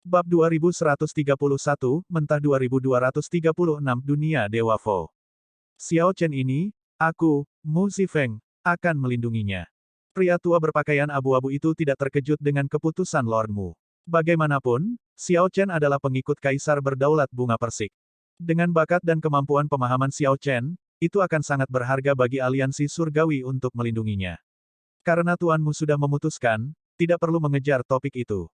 Bab 2131, Mentah 2236 Dunia Dewa Vo. Xiao Chen ini, aku, Mu Zifeng, akan melindunginya. Pria tua berpakaian abu-abu itu tidak terkejut dengan keputusan Lord Mu. Bagaimanapun, Xiao Chen adalah pengikut kaisar berdaulat bunga persik. Dengan bakat dan kemampuan pemahaman Xiao Chen, itu akan sangat berharga bagi aliansi surgawi untuk melindunginya. Karena Tuanmu sudah memutuskan, tidak perlu mengejar topik itu.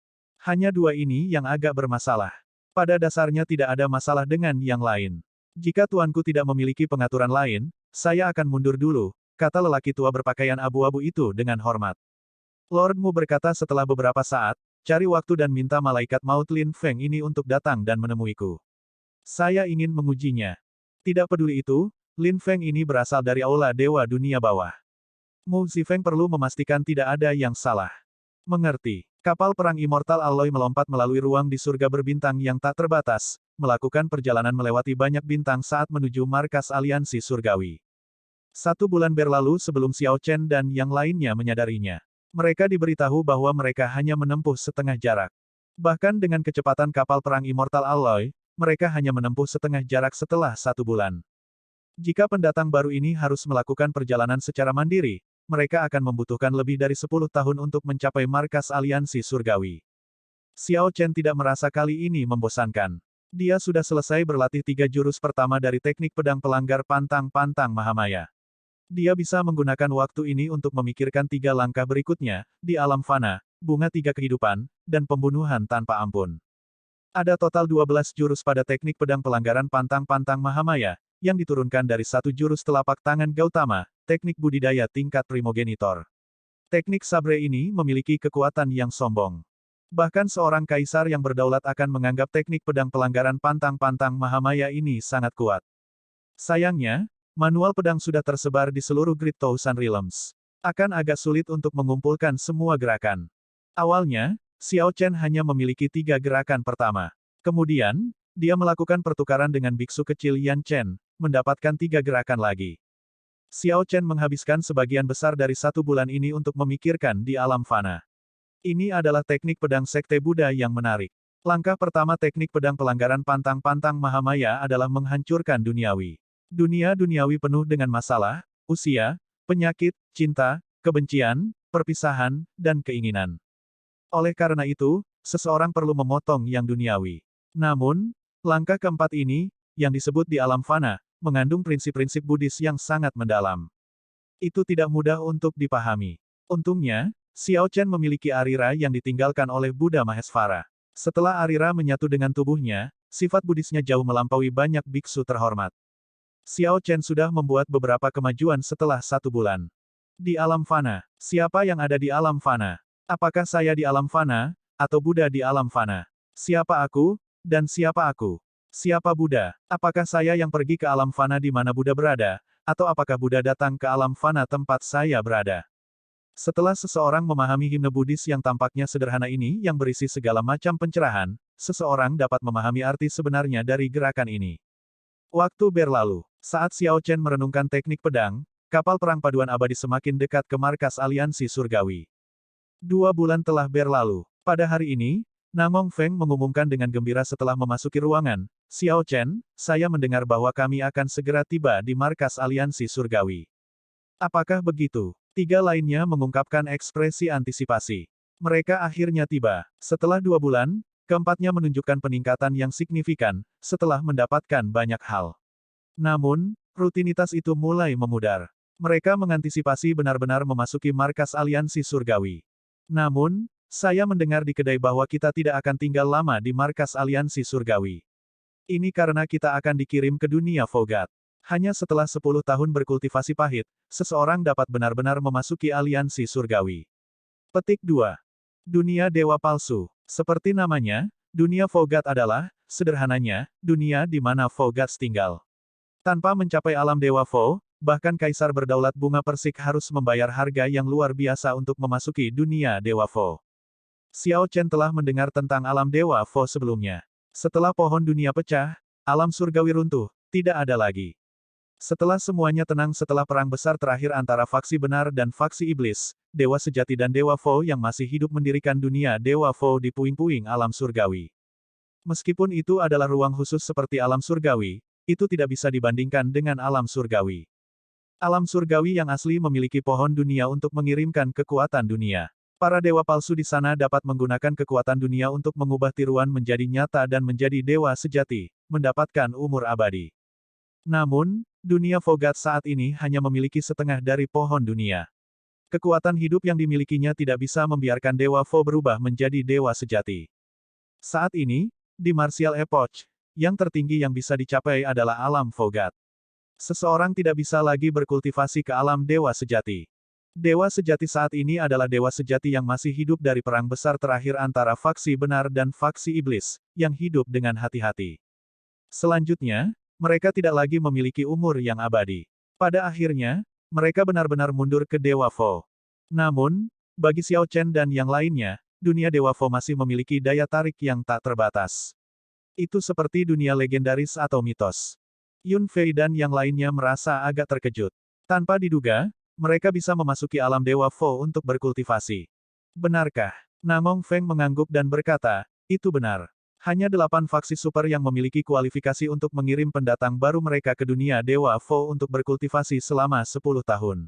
Hanya dua ini yang agak bermasalah. Pada dasarnya tidak ada masalah dengan yang lain. Jika tuanku tidak memiliki pengaturan lain, saya akan mundur dulu, kata lelaki tua berpakaian abu-abu itu dengan hormat. Lord Mu berkata setelah beberapa saat, cari waktu dan minta malaikat maut Lin Feng ini untuk datang dan menemuiku. Saya ingin mengujinya. Tidak peduli itu, Lin Feng ini berasal dari aula dewa dunia bawah. Mu Zifeng perlu memastikan tidak ada yang salah. Mengerti. Kapal perang Immortal Alloy melompat melalui ruang di surga berbintang yang tak terbatas, melakukan perjalanan melewati banyak bintang saat menuju markas aliansi surgawi. 1 bulan berlalu sebelum Xiao Chen dan yang lainnya menyadarinya. Mereka diberitahu bahwa mereka hanya menempuh setengah jarak. Bahkan dengan kecepatan kapal perang Immortal Alloy, mereka hanya menempuh setengah jarak setelah 1 bulan. Jika pendatang baru ini harus melakukan perjalanan secara mandiri, mereka akan membutuhkan lebih dari 10 tahun untuk mencapai markas aliansi surgawi. Xiao Chen tidak merasa kali ini membosankan. Dia sudah selesai berlatih 3 jurus pertama dari teknik pedang pelanggar pantang-pantang Mahamaya. Dia bisa menggunakan waktu ini untuk memikirkan 3 langkah berikutnya, di alam fana, bunga 3 kehidupan, dan pembunuhan tanpa ampun. Ada total 12 jurus pada teknik pedang pelanggaran pantang-pantang Mahamaya, yang diturunkan dari 1 jurus telapak tangan Gautama, teknik budidaya tingkat primogenitor. Teknik sabre ini memiliki kekuatan yang sombong. Bahkan seorang kaisar yang berdaulat akan menganggap teknik pedang pelanggaran pantang-pantang Mahamaya ini sangat kuat. Sayangnya, manual pedang sudah tersebar di seluruh Great Thousand Realms. Akan agak sulit untuk mengumpulkan semua gerakan. Awalnya, Xiao Chen hanya memiliki 3 gerakan pertama. Kemudian, dia melakukan pertukaran dengan biksu kecil Yan Chen, mendapatkan 3 gerakan lagi. Xiao Chen menghabiskan sebagian besar dari 1 bulan ini untuk memikirkan di alam fana. Ini adalah teknik pedang Sekte Buddha yang menarik. Langkah pertama teknik pedang pelanggaran pantang-pantang Mahamaya adalah menghancurkan duniawi. Dunia duniawi penuh dengan masalah, usia, penyakit, cinta, kebencian, perpisahan, dan keinginan. Oleh karena itu, seseorang perlu memotong yang duniawi. Namun, langkah keempat ini, yang disebut di alam fana, mengandung prinsip-prinsip Buddhis yang sangat mendalam. Itu tidak mudah untuk dipahami. Untungnya, Xiao Chen memiliki arira yang ditinggalkan oleh Buddha Mahesvara. Setelah arira menyatu dengan tubuhnya, sifat Buddhisnya jauh melampaui banyak biksu terhormat. Xiao Chen sudah membuat beberapa kemajuan setelah 1 bulan. Di alam fana, siapa yang ada di alam fana? Apakah saya di alam fana, atau Buddha di alam fana? Siapa aku, dan siapa aku? Siapa Buddha? Apakah saya yang pergi ke alam fana di mana Buddha berada, atau apakah Buddha datang ke alam fana tempat saya berada? Setelah seseorang memahami himne Buddhis yang tampaknya sederhana ini yang berisi segala macam pencerahan, seseorang dapat memahami arti sebenarnya dari gerakan ini. Waktu berlalu. Saat Xiao Chen merenungkan teknik pedang, kapal perang paduan abadi semakin dekat ke markas aliansi surgawi. 2 bulan telah berlalu. Pada hari ini, Namong Feng mengumumkan dengan gembira setelah memasuki ruangan, Xiao Chen, saya mendengar bahwa kami akan segera tiba di markas aliansi surgawi. Apakah begitu? 3 lainnya mengungkapkan ekspresi antisipasi. Mereka akhirnya tiba. Setelah 2 bulan, keempatnya menunjukkan peningkatan yang signifikan, setelah mendapatkan banyak hal. Namun, rutinitas itu mulai memudar. Mereka mengantisipasi benar-benar memasuki markas aliansi surgawi. Namun, saya mendengar di kedai bahwa kita tidak akan tinggal lama di markas aliansi surgawi. Ini karena kita akan dikirim ke dunia Vogat. Hanya setelah 10 tahun berkultivasi pahit, seseorang dapat benar-benar memasuki aliansi surgawi. Petik 2. Dunia Dewa Palsu. Seperti namanya, dunia Vogat adalah, sederhananya, dunia di mana Vogats tinggal. Tanpa mencapai alam Dewa Vo, bahkan Kaisar berdaulat bunga persik harus membayar harga yang luar biasa untuk memasuki dunia Dewa Vo. Xiao Chen telah mendengar tentang alam Dewa Vo sebelumnya. Setelah pohon dunia pecah, alam surgawi runtuh, tidak ada lagi. Setelah semuanya tenang setelah perang besar terakhir antara faksi benar dan faksi iblis, Dewa Sejati dan Dewa Vo yang masih hidup mendirikan dunia Dewa Vo di puing-puing alam surgawi. Meskipun itu adalah ruang khusus seperti alam surgawi, itu tidak bisa dibandingkan dengan alam surgawi. Alam surgawi yang asli memiliki pohon dunia untuk mengirimkan kekuatan dunia. Para dewa palsu di sana dapat menggunakan kekuatan dunia untuk mengubah tiruan menjadi nyata dan menjadi dewa sejati, mendapatkan umur abadi. Namun, dunia Fogat saat ini hanya memiliki setengah dari pohon dunia. Kekuatan hidup yang dimilikinya tidak bisa membiarkan Dewa Vo berubah menjadi dewa sejati. Saat ini, di Martial Epoch, yang tertinggi yang bisa dicapai adalah alam Fogat. Seseorang tidak bisa lagi berkultivasi ke alam dewa sejati. Dewa sejati saat ini adalah dewa sejati yang masih hidup dari perang besar terakhir antara faksi benar dan faksi iblis, yang hidup dengan hati-hati. Selanjutnya, mereka tidak lagi memiliki umur yang abadi. Pada akhirnya, mereka benar-benar mundur ke Dewa Vo. Namun, bagi Xiao Chen dan yang lainnya, dunia Dewa Vo masih memiliki daya tarik yang tak terbatas. Itu seperti dunia legendaris atau mitos. Yun Fei dan yang lainnya merasa agak terkejut. Tanpa diduga, mereka bisa memasuki alam Dewa Vo untuk berkultivasi. Benarkah? Namong Feng mengangguk dan berkata, itu benar. Hanya 8 faksi super yang memiliki kualifikasi untuk mengirim pendatang baru mereka ke dunia Dewa Vo untuk berkultivasi selama 10 tahun.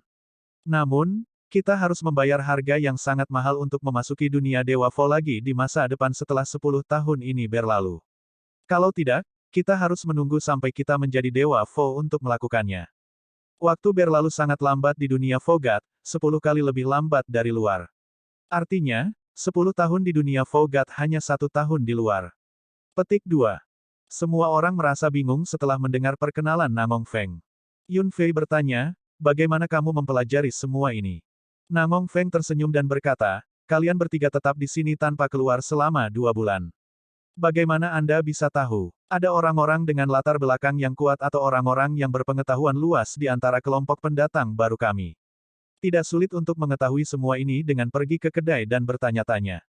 Namun, kita harus membayar harga yang sangat mahal untuk memasuki dunia Dewa Vo lagi di masa depan setelah 10 tahun ini berlalu. Kalau tidak, kita harus menunggu sampai kita menjadi Dewa Vo untuk melakukannya. Waktu berlalu sangat lambat di dunia Fogat, 10 kali lebih lambat dari luar. Artinya, 10 tahun di dunia Fogat hanya 1 tahun di luar. Petik 2. Semua orang merasa bingung setelah mendengar perkenalan Namong Feng. Yun Fei bertanya, bagaimana kamu mempelajari semua ini? Namong Feng tersenyum dan berkata, kalian bertiga tetap di sini tanpa keluar selama 2 bulan. Bagaimana Anda bisa tahu? Ada orang-orang dengan latar belakang yang kuat atau orang-orang yang berpengetahuan luas di antara kelompok pendatang baru kami. Tidak sulit untuk mengetahui semua ini dengan pergi ke kedai dan bertanya-tanya.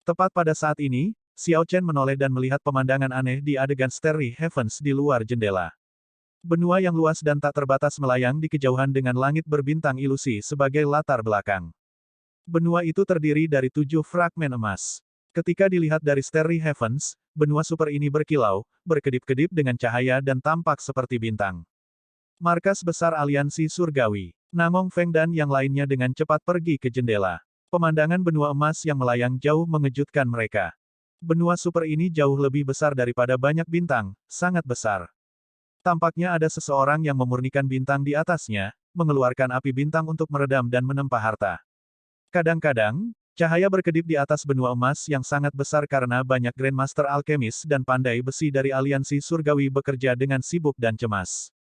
Tepat pada saat ini, Xiao Chen menoleh dan melihat pemandangan aneh di adegan Starry Heavens di luar jendela. Benua yang luas dan tak terbatas melayang di kejauhan dengan langit berbintang ilusi sebagai latar belakang. Benua itu terdiri dari 7 fragmen emas. Ketika dilihat dari Starry Heavens, benua super ini berkilau, berkedip-kedip dengan cahaya dan tampak seperti bintang. Markas besar aliansi surgawi. Namong Feng dan yang lainnya dengan cepat pergi ke jendela. Pemandangan benua emas yang melayang jauh mengejutkan mereka. Benua super ini jauh lebih besar daripada banyak bintang, sangat besar. Tampaknya ada seseorang yang memurnikan bintang di atasnya, mengeluarkan api bintang untuk meredam dan menempa harta. Kadang-kadang, cahaya berkedip di atas benua emas yang sangat besar karena banyak Grandmaster Alkemis dan pandai besi dari aliansi surgawi bekerja dengan sibuk dan cemas.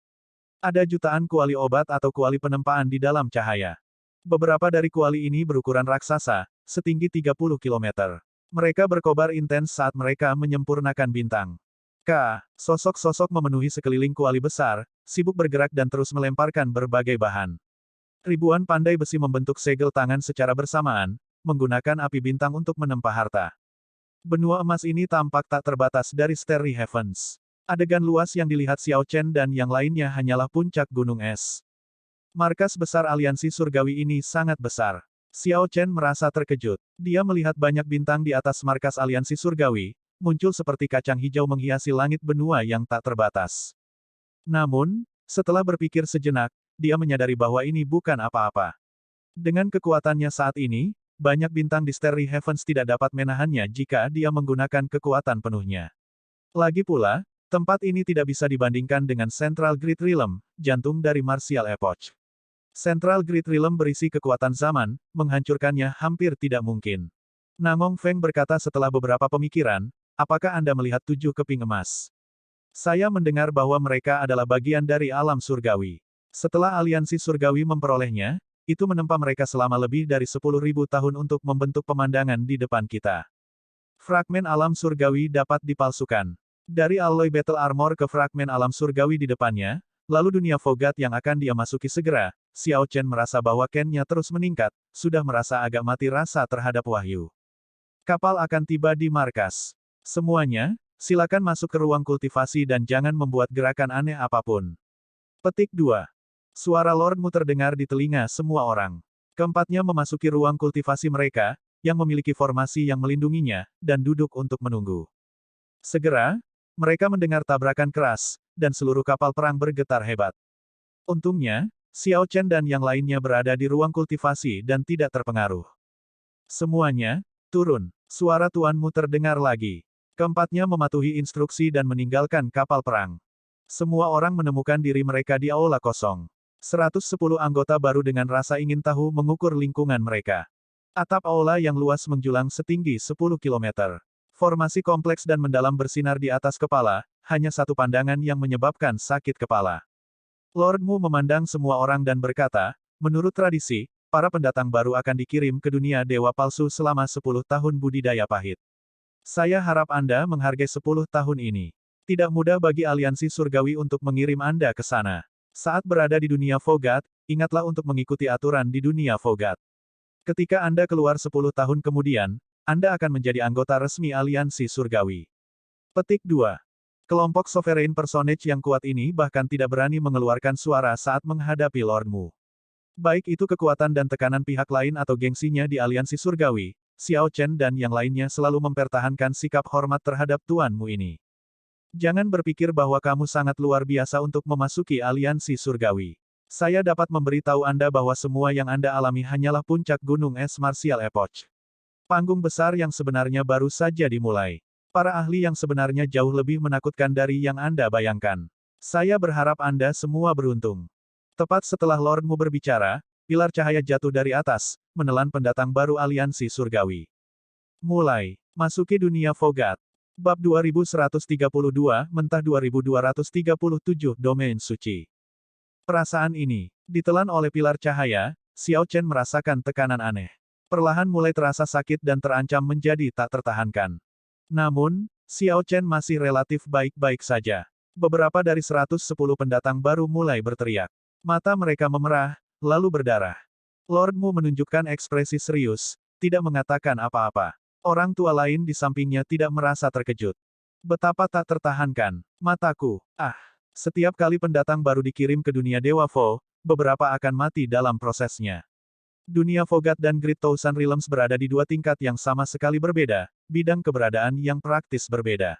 Ada jutaan kuali obat atau kuali penempaan di dalam cahaya. Beberapa dari kuali ini berukuran raksasa, setinggi 30 km. Mereka berkobar intens saat mereka menyempurnakan bintang. Sosok-sosok memenuhi sekeliling kuali besar, sibuk bergerak dan terus melemparkan berbagai bahan. Ribuan pandai besi membentuk segel tangan secara bersamaan, menggunakan api bintang untuk menempa harta. Benua emas ini tampak tak terbatas dari Starry Heavens. Adegan luas yang dilihat Xiao Chen dan yang lainnya hanyalah puncak gunung es. Markas besar aliansi surgawi ini sangat besar. Xiao Chen merasa terkejut. Dia melihat banyak bintang di atas markas aliansi surgawi, muncul seperti kacang hijau menghiasi langit benua yang tak terbatas. Namun, setelah berpikir sejenak, dia menyadari bahwa ini bukan apa-apa. Dengan kekuatannya saat ini, banyak bintang di Starry Heavens tidak dapat menahannya jika dia menggunakan kekuatan penuhnya. Lagi pula, tempat ini tidak bisa dibandingkan dengan Central Great Realm, jantung dari Martial Epoch. Central Great Realm berisi kekuatan zaman, menghancurkannya hampir tidak mungkin. Namong Feng berkata setelah beberapa pemikiran, apakah Anda melihat 7 keping emas? Saya mendengar bahwa mereka adalah bagian dari alam surgawi. Setelah aliansi surgawi memperolehnya, itu menempa mereka selama lebih dari 10.000 tahun untuk membentuk pemandangan di depan kita. Fragmen alam surgawi dapat dipalsukan. Dari alloy battle armor ke fragmen alam surgawi di depannya, lalu dunia Fogat yang akan dia masuki segera, Xiao Chen merasa bahwa Ken-nya terus meningkat, sudah merasa agak mati rasa terhadap wahyu. Kapal akan tiba di markas. Semuanya, silakan masuk ke ruang kultivasi dan jangan membuat gerakan aneh apapun. Petik 2. Suara Lordmu terdengar di telinga semua orang. Keempatnya memasuki ruang kultivasi mereka, yang memiliki formasi yang melindunginya, dan duduk untuk menunggu. Segera, mereka mendengar tabrakan keras, dan seluruh kapal perang bergetar hebat. Untungnya, Xiao Chen dan yang lainnya berada di ruang kultivasi dan tidak terpengaruh. Semuanya, turun. Suara tuanmu terdengar lagi. Keempatnya mematuhi instruksi dan meninggalkan kapal perang. Semua orang menemukan diri mereka di aula kosong. 110 anggota baru dengan rasa ingin tahu mengukur lingkungan mereka. Atap aula yang luas menjulang setinggi 10 kilometer. Formasi kompleks dan mendalam bersinar di atas kepala, hanya satu pandangan yang menyebabkan sakit kepala. Lord Mu memandang semua orang dan berkata, menurut tradisi, para pendatang baru akan dikirim ke dunia dewa palsu selama 10 tahun budidaya pahit. Saya harap Anda menghargai 10 tahun ini. Tidak mudah bagi aliansi surgawi untuk mengirim Anda ke sana. Saat berada di dunia Fogat, ingatlah untuk mengikuti aturan di dunia Fogat. Ketika Anda keluar 10 tahun kemudian, Anda akan menjadi anggota resmi aliansi surgawi. Petik 2. Kelompok Sovereign Personage yang kuat ini bahkan tidak berani mengeluarkan suara saat menghadapi Lord Mu. Baik itu kekuatan dan tekanan pihak lain atau gengsinya di aliansi surgawi, Xiao Chen dan yang lainnya selalu mempertahankan sikap hormat terhadap Tuan Mu ini. Jangan berpikir bahwa kamu sangat luar biasa untuk memasuki aliansi surgawi. Saya dapat memberitahu Anda bahwa semua yang Anda alami hanyalah puncak gunung es Martial Epoch. Panggung besar yang sebenarnya baru saja dimulai. Para ahli yang sebenarnya jauh lebih menakutkan dari yang Anda bayangkan. Saya berharap Anda semua beruntung. Tepat setelah Lord Mu berbicara, pilar cahaya jatuh dari atas, menelan pendatang baru aliansi surgawi. Mulai. Masuki dunia Fogat. Bab 2132, Mentah 2237, Domain Suci. Perasaan ini, ditelan oleh pilar cahaya, Xiao Chen merasakan tekanan aneh. Perlahan mulai terasa sakit dan terancam menjadi tak tertahankan. Namun, Xiao Chen masih relatif baik-baik saja. Beberapa dari 110 pendatang baru mulai berteriak. Mata mereka memerah, lalu berdarah. Lord Mu menunjukkan ekspresi serius, tidak mengatakan apa-apa. Orang tua lain di sampingnya tidak merasa terkejut. Betapa tak tertahankan. Mataku. Setiap kali pendatang baru dikirim ke dunia Dewa Fo, beberapa akan mati dalam prosesnya. Dunia Fogat dan Great Thousand Realms berada di dua tingkat yang sama sekali berbeda, bidang keberadaan yang praktis berbeda.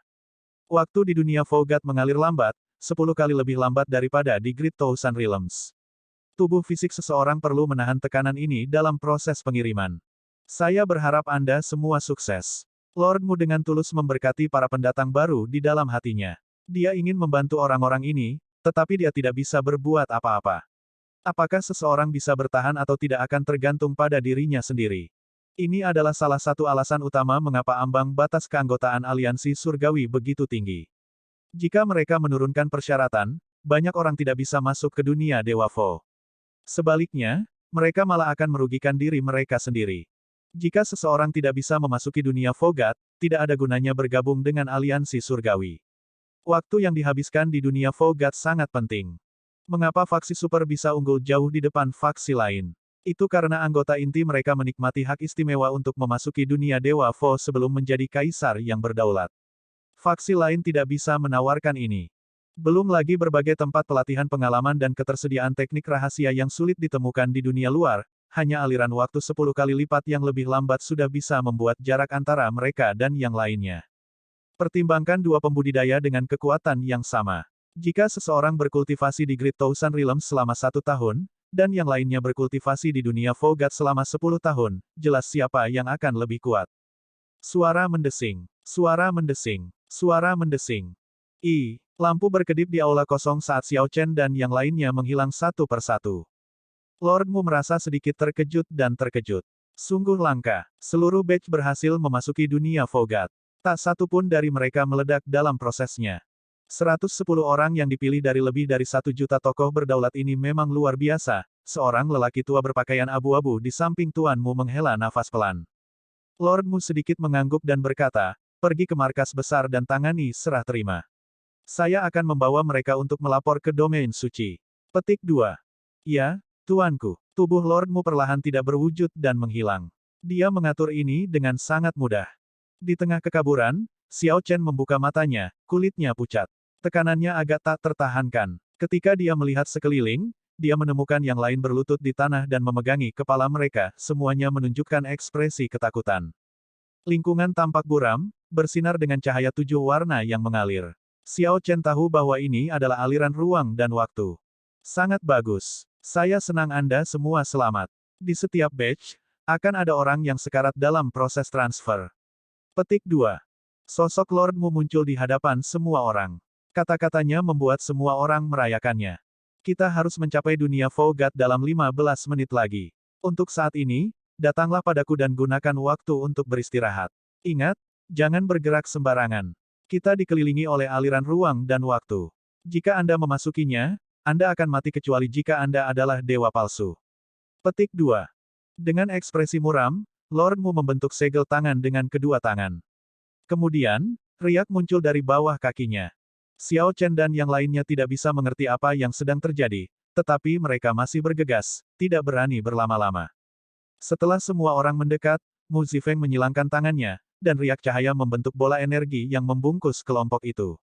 Waktu di dunia Fogat mengalir lambat, 10 kali lebih lambat daripada di Great Thousand Realms. Tubuh fisik seseorang perlu menahan tekanan ini dalam proses pengiriman. Saya berharap Anda semua sukses. Lord Mu dengan tulus memberkati para pendatang baru di dalam hatinya. Dia ingin membantu orang-orang ini, tetapi dia tidak bisa berbuat apa-apa. Apakah seseorang bisa bertahan atau tidak akan tergantung pada dirinya sendiri. Ini adalah salah satu alasan utama mengapa ambang batas keanggotaan aliansi surgawi begitu tinggi. Jika mereka menurunkan persyaratan, banyak orang tidak bisa masuk ke dunia Dewa Fo. Sebaliknya, mereka malah akan merugikan diri mereka sendiri. Jika seseorang tidak bisa memasuki dunia Fogat, tidak ada gunanya bergabung dengan aliansi surgawi. Waktu yang dihabiskan di dunia Fogat sangat penting. Mengapa faksi super bisa unggul jauh di depan faksi lain? Itu karena anggota inti mereka menikmati hak istimewa untuk memasuki dunia Dewa Fo sebelum menjadi kaisar yang berdaulat. Faksi lain tidak bisa menawarkan ini. Belum lagi berbagai tempat pelatihan pengalaman dan ketersediaan teknik rahasia yang sulit ditemukan di dunia luar, hanya aliran waktu 10 kali lipat yang lebih lambat sudah bisa membuat jarak antara mereka dan yang lainnya. Pertimbangkan dua pembudidaya dengan kekuatan yang sama. Jika seseorang berkultivasi di Great Thousand Realms selama 1 tahun, dan yang lainnya berkultivasi di dunia Fogat selama 10 tahun, jelas siapa yang akan lebih kuat. Suara mendesing. Suara mendesing. Suara mendesing. Lampu berkedip di aula kosong saat Xiao Chen dan yang lainnya menghilang satu persatu. Lord Mu merasa sedikit terkejut dan terkejut. Sungguh langka. Seluruh batch berhasil memasuki dunia Fogat. Tak satu pun dari mereka meledak dalam prosesnya. 110 orang yang dipilih dari lebih dari 1 juta tokoh berdaulat ini memang luar biasa. Seorang lelaki tua berpakaian abu-abu di samping Tuan Mu menghela nafas pelan. Lord Mu sedikit mengangguk dan berkata, pergi ke markas besar dan tangani serah terima. Saya akan membawa mereka untuk melapor ke domain suci. Petik 2. Ya, Tuanku. Tubuh Lord Mu perlahan tidak berwujud dan menghilang. Dia mengatur ini dengan sangat mudah. Di tengah kekaburan, Xiao Chen membuka matanya, kulitnya pucat. Tekanannya agak tak tertahankan. Ketika dia melihat sekeliling, dia menemukan yang lain berlutut di tanah dan memegangi kepala mereka, semuanya menunjukkan ekspresi ketakutan. Lingkungan tampak buram, bersinar dengan cahaya 7 warna yang mengalir. Xiao Chen tahu bahwa ini adalah aliran ruang dan waktu. Sangat bagus. Saya senang Anda semua selamat. Di setiap batch, akan ada orang yang sekarat dalam proses transfer. Petik 2. Sosok Lord Mu muncul di hadapan semua orang. Kata-katanya membuat semua orang merayakannya. Kita harus mencapai dunia Vogat dalam 15 menit lagi. Untuk saat ini, datanglah padaku dan gunakan waktu untuk beristirahat. Ingat, jangan bergerak sembarangan. Kita dikelilingi oleh aliran ruang dan waktu. Jika Anda memasukinya, Anda akan mati kecuali jika Anda adalah dewa palsu. Petik 2. Dengan ekspresi muram, Lord Mu membentuk segel tangan dengan kedua tangan. Kemudian, riak muncul dari bawah kakinya. Xiao Chen dan yang lainnya tidak bisa mengerti apa yang sedang terjadi, tetapi mereka masih bergegas, tidak berani berlama-lama. Setelah semua orang mendekat, Mu Zifeng menyilangkan tangannya, dan riak cahaya membentuk bola energi yang membungkus kelompok itu.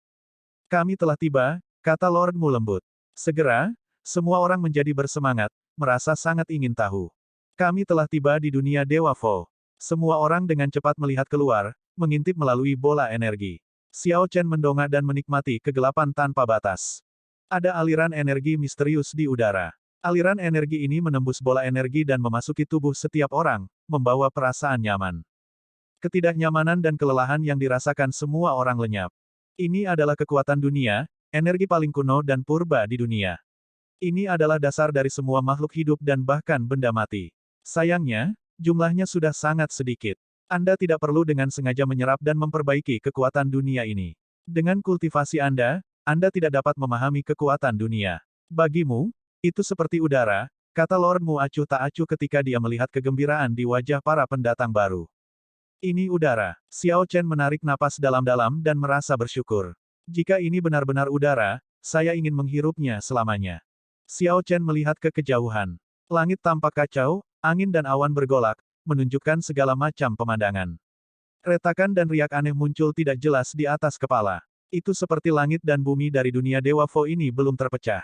Kami telah tiba, kata Lord Mu lembut. Segera, semua orang menjadi bersemangat, merasa sangat ingin tahu. Kami telah tiba di dunia Dewa Vo. Semua orang dengan cepat melihat keluar, mengintip melalui bola energi. Xiao Chen mendongak dan menikmati kegelapan tanpa batas. Ada aliran energi misterius di udara. Aliran energi ini menembus bola energi dan memasuki tubuh setiap orang, membawa perasaan nyaman. Ketidaknyamanan dan kelelahan yang dirasakan semua orang lenyap. Ini adalah kekuatan dunia, energi paling kuno dan purba di dunia. Ini adalah dasar dari semua makhluk hidup dan bahkan benda mati. Sayangnya, jumlahnya sudah sangat sedikit. Anda tidak perlu dengan sengaja menyerap dan memperbaiki kekuatan dunia ini. Dengan kultivasi Anda tidak dapat memahami kekuatan dunia. Bagimu, itu seperti udara, kata Lord Mu acuh tak acuh ketika dia melihat kegembiraan di wajah para pendatang baru. Ini udara. Xiao Chen menarik napas dalam-dalam dan merasa bersyukur. Jika ini benar-benar udara, saya ingin menghirupnya selamanya. Xiao Chen melihat ke kejauhan. Langit tampak kacau, angin dan awan bergolak, menunjukkan segala macam pemandangan. Retakan dan riak aneh muncul tidak jelas di atas kepala. Itu seperti langit dan bumi dari dunia Dewa Vo ini belum terpecah.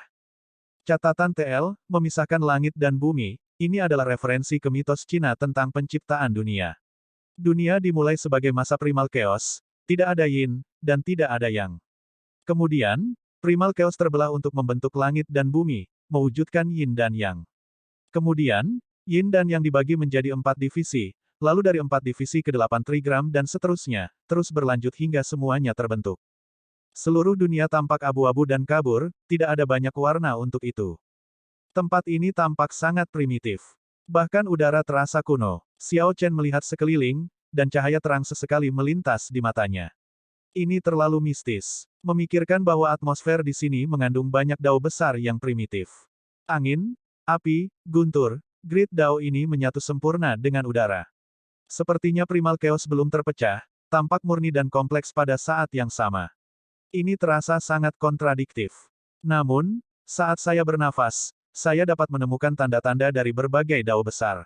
Catatan TL, memisahkan langit dan bumi, ini adalah referensi ke mitos Cina tentang penciptaan dunia. Dunia dimulai sebagai masa primal chaos, tidak ada yin, dan tidak ada yang. Kemudian, primal chaos terbelah untuk membentuk langit dan bumi, mewujudkan yin dan yang. Kemudian, yin dan yang dibagi menjadi 4 divisi, lalu dari 4 divisi ke 8 trigram dan seterusnya, terus berlanjut hingga semuanya terbentuk. Seluruh dunia tampak abu-abu dan kabur, tidak ada banyak warna untuk itu. Tempat ini tampak sangat primitif. Bahkan udara terasa kuno. Xiao Chen melihat sekeliling, dan cahaya terang sesekali melintas di matanya. Ini terlalu mistis. Memikirkan bahwa atmosfer di sini mengandung banyak dao besar yang primitif. Angin, api, guntur, grid dao ini menyatu sempurna dengan udara. Sepertinya primal chaos belum terpecah, tampak murni dan kompleks pada saat yang sama. Ini terasa sangat kontradiktif. Namun, saat saya bernafas, saya dapat menemukan tanda-tanda dari berbagai dao besar.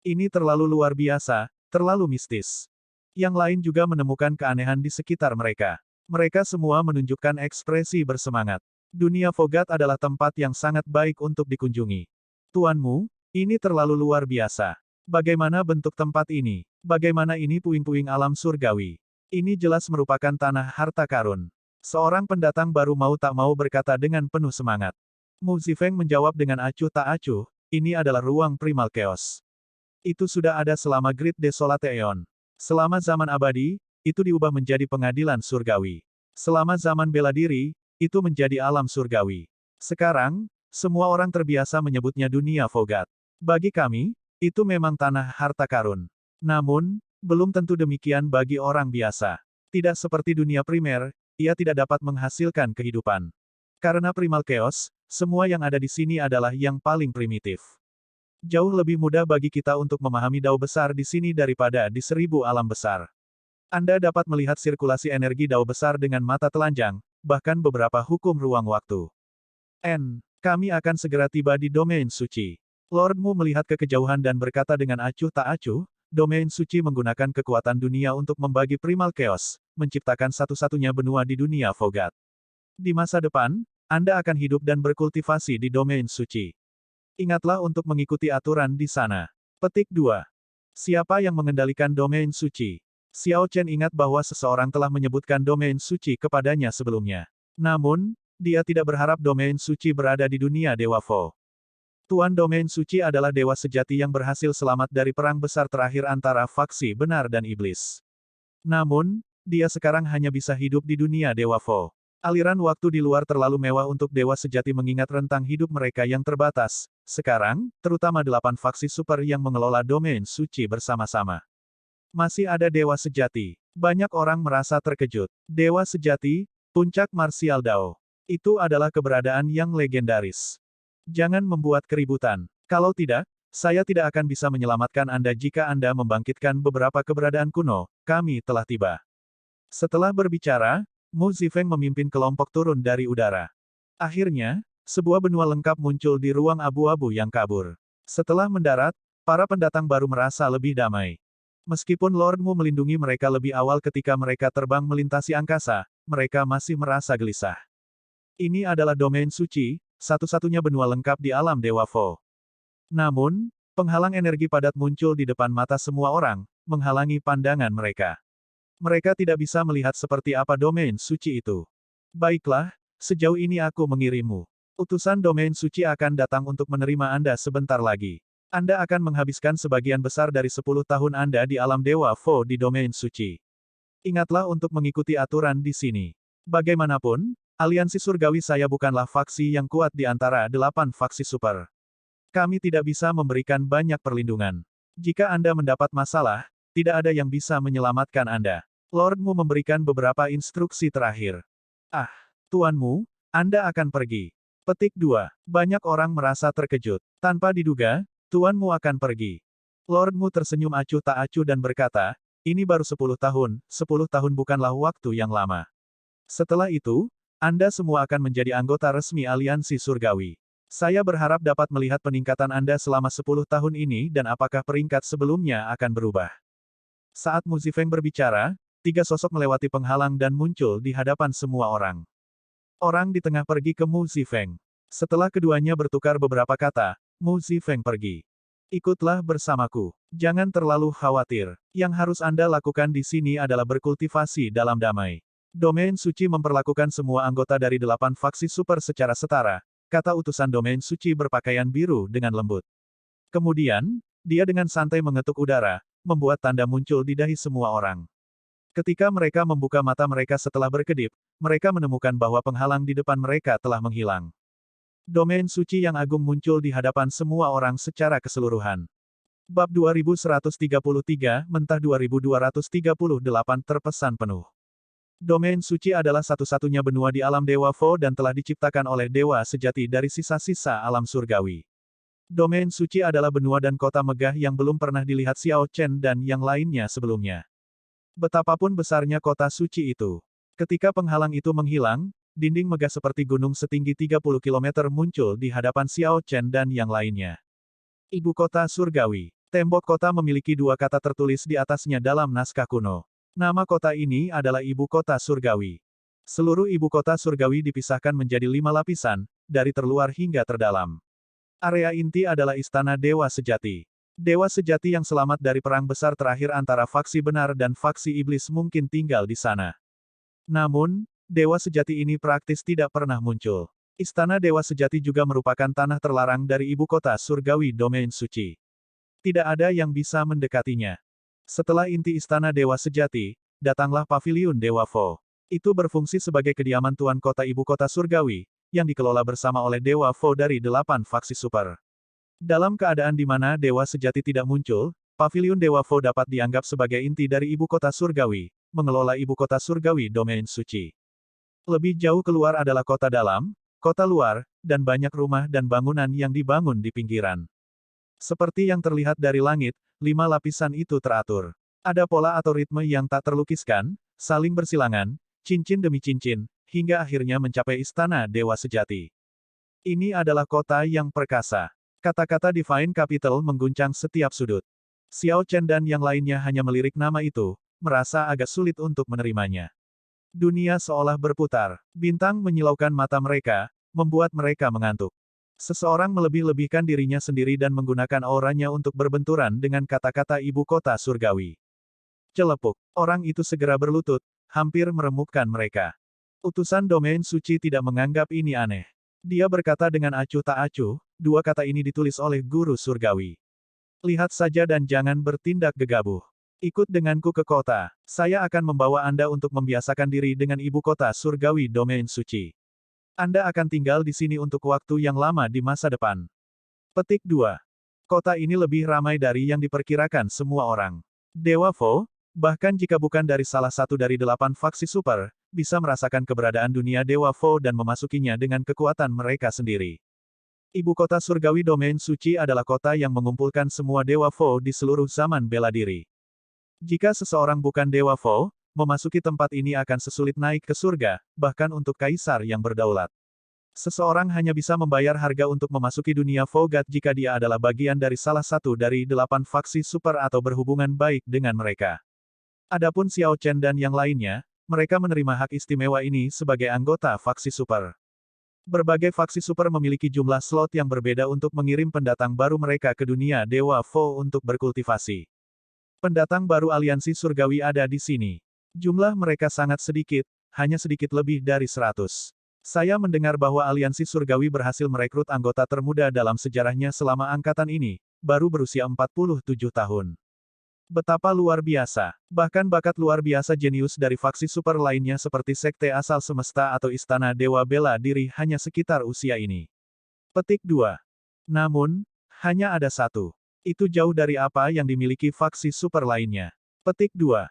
Ini terlalu luar biasa, terlalu mistis. Yang lain juga menemukan keanehan di sekitar mereka. Mereka semua menunjukkan ekspresi bersemangat. Dunia Vogat adalah tempat yang sangat baik untuk dikunjungi. Tuanmu, ini terlalu luar biasa. Bagaimana bentuk tempat ini? Bagaimana ini puing-puing alam surgawi? Ini jelas merupakan tanah harta karun. Seorang pendatang baru mau tak mau berkata dengan penuh semangat. Mu Zifeng menjawab dengan acuh tak acuh, ini adalah ruang primal chaos. Itu sudah ada selama Great Desolate Aeon. Selama zaman abadi, itu diubah menjadi pengadilan surgawi. Selama zaman bela diri, itu menjadi alam surgawi. Sekarang, semua orang terbiasa menyebutnya dunia Vogat. Bagi kami, itu memang tanah harta karun. Namun, belum tentu demikian bagi orang biasa. Tidak seperti dunia primer, ia tidak dapat menghasilkan kehidupan. Karena primal chaos, semua yang ada di sini adalah yang paling primitif. Jauh lebih mudah bagi kita untuk memahami dao besar di sini daripada di 1000 alam besar. Anda dapat melihat sirkulasi energi dao besar dengan mata telanjang, bahkan beberapa hukum ruang waktu. Kami akan segera tiba di domain suci. Lord Mu melihat ke kejauhan dan berkata dengan acuh tak acuh, domain suci menggunakan kekuatan dunia untuk membagi primal chaos, menciptakan satu-satunya benua di dunia Vogat. Di masa depan, Anda akan hidup dan berkultivasi di domain suci. Ingatlah untuk mengikuti aturan di sana. Petik 2. Siapa yang mengendalikan domain suci? Xiao Chen ingat bahwa seseorang telah menyebutkan domain suci kepadanya sebelumnya. Namun, dia tidak berharap domain suci berada di dunia Dewa Vo. Tuan domain suci adalah dewa sejati yang berhasil selamat dari perang besar terakhir antara faksi benar dan iblis. Namun, dia sekarang hanya bisa hidup di dunia Dewa Vo. Aliran waktu di luar terlalu mewah untuk dewa sejati mengingat rentang hidup mereka yang terbatas. Sekarang, terutama 8 faksi super yang mengelola domain suci bersama-sama. Masih ada dewa sejati. Banyak orang merasa terkejut. Dewa sejati, puncak marsial Dao. Itu adalah keberadaan yang legendaris. Jangan membuat keributan. Kalau tidak, saya tidak akan bisa menyelamatkan Anda jika Anda membangkitkan beberapa keberadaan kuno. Kami telah tiba. Setelah berbicara, Mu Zifeng memimpin kelompok turun dari udara. Akhirnya, sebuah benua lengkap muncul di ruang abu-abu yang kabur. Setelah mendarat, para pendatang baru merasa lebih damai. Meskipun Lord Mu melindungi mereka lebih awal ketika mereka terbang melintasi angkasa, mereka masih merasa gelisah. Ini adalah domain suci, satu-satunya benua lengkap di alam Dewa Vo. Namun, penghalang energi padat muncul di depan mata semua orang, menghalangi pandangan mereka. Mereka tidak bisa melihat seperti apa domain suci itu. Baiklah, sejauh ini aku mengirimmu. Utusan domain suci akan datang untuk menerima Anda sebentar lagi. Anda akan menghabiskan sebagian besar dari 10 tahun Anda di alam Dewa Vo di domain suci. Ingatlah untuk mengikuti aturan di sini. Bagaimanapun, aliansi surgawi saya bukanlah faksi yang kuat di antara 8 faksi super. Kami tidak bisa memberikan banyak perlindungan. Jika Anda mendapat masalah, tidak ada yang bisa menyelamatkan Anda. Lord Mu memberikan beberapa instruksi terakhir. Ah, tuanmu, Anda akan pergi. Petik 2. Banyak orang merasa terkejut. Tanpa diduga, tuanmu akan pergi. Lord Mu tersenyum acuh tak acuh dan berkata, ini baru 10 tahun, 10 tahun bukanlah waktu yang lama. Setelah itu, Anda semua akan menjadi anggota resmi aliansi surgawi. Saya berharap dapat melihat peningkatan Anda selama 10 tahun ini dan apakah peringkat sebelumnya akan berubah. Saat Mu Zifeng berbicara, 3 sosok melewati penghalang dan muncul di hadapan semua orang. Orang di tengah pergi ke Mu Zifeng. Setelah keduanya bertukar beberapa kata, Mu Zifeng pergi. Ikutlah bersamaku. Jangan terlalu khawatir. Yang harus Anda lakukan di sini adalah berkultivasi dalam damai. Domain suci memperlakukan semua anggota dari 8 faksi super secara setara, kata utusan domain suci berpakaian biru dengan lembut. Kemudian, dia dengan santai mengetuk udara, membuat tanda muncul di dahi semua orang. Ketika mereka membuka mata mereka setelah berkedip, mereka menemukan bahwa penghalang di depan mereka telah menghilang. Domain suci yang agung muncul di hadapan semua orang secara keseluruhan. Bab 2133, Mentah 2238 terpesan penuh. Domain suci adalah satu-satunya benua di alam Dewa Vo dan telah diciptakan oleh dewa sejati dari sisa-sisa alam surgawi. Domain suci adalah benua dan kota megah yang belum pernah dilihat Xiao Chen dan yang lainnya sebelumnya. Betapapun besarnya kota suci itu. Ketika penghalang itu menghilang, dinding megah seperti gunung setinggi 30 km muncul di hadapan Xiao Chen dan yang lainnya. Ibu kota surgawi. Tembok kota memiliki 2 kata tertulis di atasnya dalam naskah kuno. Nama kota ini adalah Ibu Kota Surgawi. Seluruh Ibu Kota Surgawi dipisahkan menjadi 5 lapisan, dari terluar hingga terdalam. Area inti adalah Istana Dewa Sejati. Dewa Sejati yang selamat dari perang besar terakhir antara faksi benar dan faksi iblis mungkin tinggal di sana. Namun, Dewa Sejati ini praktis tidak pernah muncul. Istana Dewa Sejati juga merupakan tanah terlarang dari Ibu Kota Surgawi domain suci. Tidak ada yang bisa mendekatinya. Setelah inti Istana Dewa Sejati, datanglah Paviliun Dewa Vo. Itu berfungsi sebagai kediaman Tuan Kota Ibu Kota Surgawi, yang dikelola bersama oleh Dewa Vo dari 8 faksi super. Dalam keadaan di mana Dewa Sejati tidak muncul, Paviliun Dewa Vo dapat dianggap sebagai inti dari Ibu Kota Surgawi, mengelola Ibu Kota Surgawi domain suci. Lebih jauh keluar adalah kota dalam, kota luar, dan banyak rumah dan bangunan yang dibangun di pinggiran. Seperti yang terlihat dari langit, 5 lapisan itu teratur. Ada pola atau ritme yang tak terlukiskan, saling bersilangan, cincin demi cincin, hingga akhirnya mencapai Istana Dewa Sejati. Ini adalah kota yang perkasa. Kata-kata Divine Capital mengguncang setiap sudut. Xiao Chen dan yang lainnya hanya melirik nama itu, merasa agak sulit untuk menerimanya. Dunia seolah berputar. Bintang menyilaukan mata mereka, membuat mereka mengantuk. Seseorang melebih-lebihkan dirinya sendiri dan menggunakan auranya untuk berbenturan dengan kata-kata Ibu Kota Surgawi. Celepuk. Orang itu segera berlutut, hampir meremukkan mereka. Utusan domain suci tidak menganggap ini aneh. Dia berkata dengan acuh tak acuh, dua kata ini ditulis oleh guru surgawi. Lihat saja dan jangan bertindak gegabah. Ikut denganku ke kota. Saya akan membawa Anda untuk membiasakan diri dengan ibu kota surgawi domain suci. Anda akan tinggal di sini untuk waktu yang lama di masa depan. Petik 2. Kota ini lebih ramai dari yang diperkirakan semua orang. Dewa Vo, bahkan jika bukan dari salah satu dari 8 faksi super, bisa merasakan keberadaan dunia Dewa Vo dan memasukinya dengan kekuatan mereka sendiri. Ibu kota surgawi domain suci adalah kota yang mengumpulkan semua Dewa Vo di seluruh zaman bela diri. Jika seseorang bukan Dewa Vo, memasuki tempat ini akan sesulit naik ke surga, bahkan untuk kaisar yang berdaulat. Seseorang hanya bisa membayar harga untuk memasuki dunia Vogat jika dia adalah bagian dari salah satu dari 8 faksi super atau berhubungan baik dengan mereka. Adapun Xiao Chen dan yang lainnya, mereka menerima hak istimewa ini sebagai anggota faksi super. Berbagai faksi super memiliki jumlah slot yang berbeda untuk mengirim pendatang baru mereka ke dunia Dewa Vo untuk berkultivasi. Pendatang baru aliansi surgawi ada di sini. Jumlah mereka sangat sedikit, hanya sedikit lebih dari 100. Saya mendengar bahwa aliansi surgawi berhasil merekrut anggota termuda dalam sejarahnya selama angkatan ini, baru berusia 47 tahun. Betapa luar biasa. Bahkan bakat luar biasa jenius dari faksi super lainnya seperti Sekte Asal Semesta atau Istana Dewa Bela Diri hanya sekitar usia ini. Petik 2. Namun, hanya ada satu. Itu jauh dari apa yang dimiliki faksi super lainnya. Petik 2.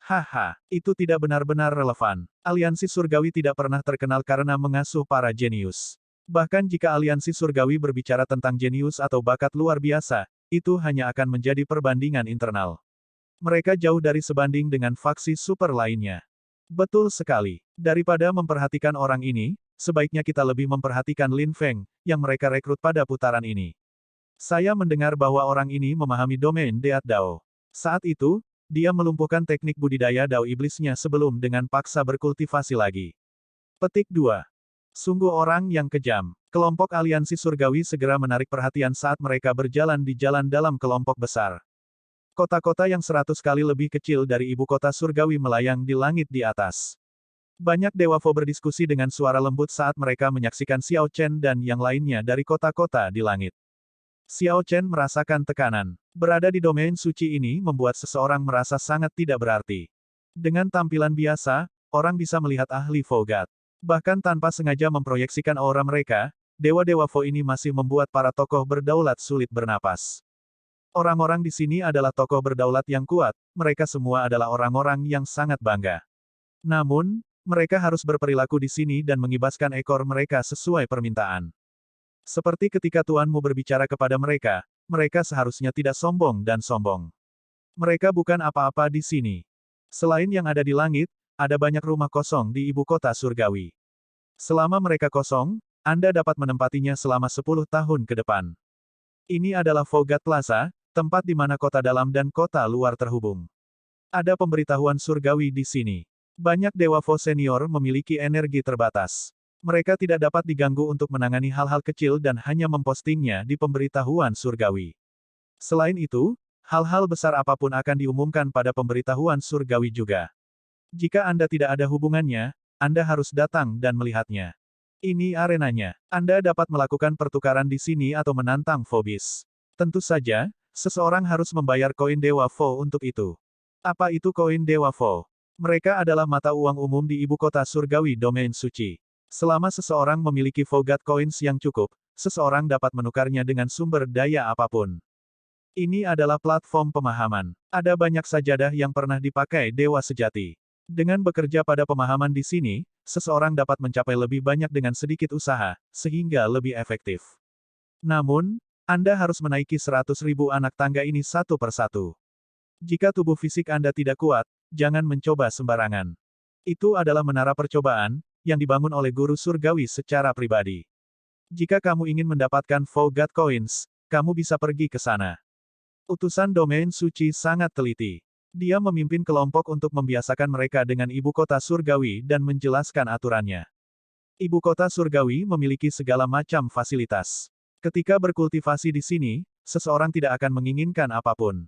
Haha, itu tidak benar-benar relevan. Aliansi surgawi tidak pernah terkenal karena mengasuh para jenius. Bahkan jika aliansi surgawi berbicara tentang jenius atau bakat luar biasa, itu hanya akan menjadi perbandingan internal. Mereka jauh dari sebanding dengan faksi super lainnya. Betul sekali. Daripada memperhatikan orang ini, sebaiknya kita lebih memperhatikan Lin Feng, yang mereka rekrut pada putaran ini. Saya mendengar bahwa orang ini memahami domain Deat Dao. Saat itu, dia melumpuhkan teknik budidaya Dao iblisnya sebelum dengan paksa berkultivasi lagi. Petik 2. Sungguh orang yang kejam. Kelompok aliansi surgawi segera menarik perhatian saat mereka berjalan di jalan dalam kelompok besar. Kota-kota yang 100 kali lebih kecil dari ibu kota surgawi melayang di langit di atas. Banyak Dewa Vo berdiskusi dengan suara lembut saat mereka menyaksikan Xiao Chen dan yang lainnya dari kota-kota di langit. Xiao Chen merasakan tekanan. Berada di domain suci ini membuat seseorang merasa sangat tidak berarti. Dengan tampilan biasa, orang bisa melihat ahli Vogat. Bahkan tanpa sengaja memproyeksikan aura mereka, dewa-dewa Vo ini masih membuat para tokoh berdaulat sulit bernapas. Orang-orang di sini adalah tokoh berdaulat yang kuat, mereka semua adalah orang-orang yang sangat bangga. Namun, mereka harus berperilaku di sini dan mengibaskan ekor mereka sesuai permintaan. Seperti ketika tuanmu berbicara kepada mereka, mereka seharusnya tidak sombong dan sombong. Mereka bukan apa-apa di sini. Selain yang ada di langit, ada banyak rumah kosong di ibu kota surgawi. Selama mereka kosong, Anda dapat menempatinya selama 10 tahun ke depan. Ini adalah Vogat Plaza, tempat di mana kota dalam dan kota luar terhubung. Ada pemberitahuan surgawi di sini. Banyak Dewa Vo senior memiliki energi terbatas. Mereka tidak dapat diganggu untuk menangani hal-hal kecil dan hanya mempostingnya di pemberitahuan surgawi. Selain itu, hal-hal besar apapun akan diumumkan pada pemberitahuan surgawi juga. Jika Anda tidak ada hubungannya, Anda harus datang dan melihatnya. Ini arenanya. Anda dapat melakukan pertukaran di sini atau menantang Phobis. Tentu saja, seseorang harus membayar koin Dewa Vo untuk itu. Apa itu koin Dewa Vo? Mereka adalah mata uang umum di ibu kota surgawi domain suci. Selama seseorang memiliki Vogat Coins yang cukup, seseorang dapat menukarnya dengan sumber daya apapun. Ini adalah platform pemahaman. Ada banyak sajadah yang pernah dipakai dewa sejati. Dengan bekerja pada pemahaman di sini, seseorang dapat mencapai lebih banyak dengan sedikit usaha, sehingga lebih efektif. Namun, Anda harus menaiki 100.000 anak tangga ini satu persatu. Jika tubuh fisik Anda tidak kuat, jangan mencoba sembarangan. Itu adalah menara percobaan, yang dibangun oleh guru surgawi secara pribadi. Jika kamu ingin mendapatkan Vogat Coins, kamu bisa pergi ke sana. Utusan domain suci sangat teliti. Dia memimpin kelompok untuk membiasakan mereka dengan ibu kota surgawi dan menjelaskan aturannya. Ibu kota surgawi memiliki segala macam fasilitas. Ketika berkultivasi di sini, seseorang tidak akan menginginkan apapun.